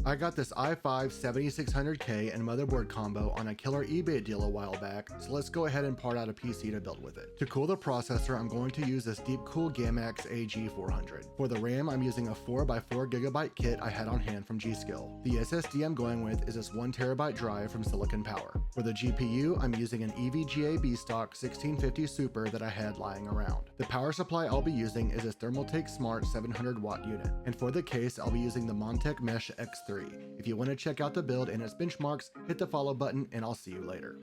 I got this i5 7600K and motherboard combo on a killer eBay deal a while back, so let's go ahead and part out a PC to build with it. To cool the processor, I'm going to use this Deepcool Gamax AG400. For the RAM, I'm using a 4x4GB kit I had on hand from G.Skill. The SSD I'm going with is this 1TB drive from Silicon Power. For the GPU, I'm using an EVGA B-Stock 1650 Super that I had lying around. The power supply I'll be using is this Thermaltake Smart 700-watt unit. And for the case, I'll be using the Montech Mesh X3. If you want to check out the build and its benchmarks, hit the follow button and I'll see you later.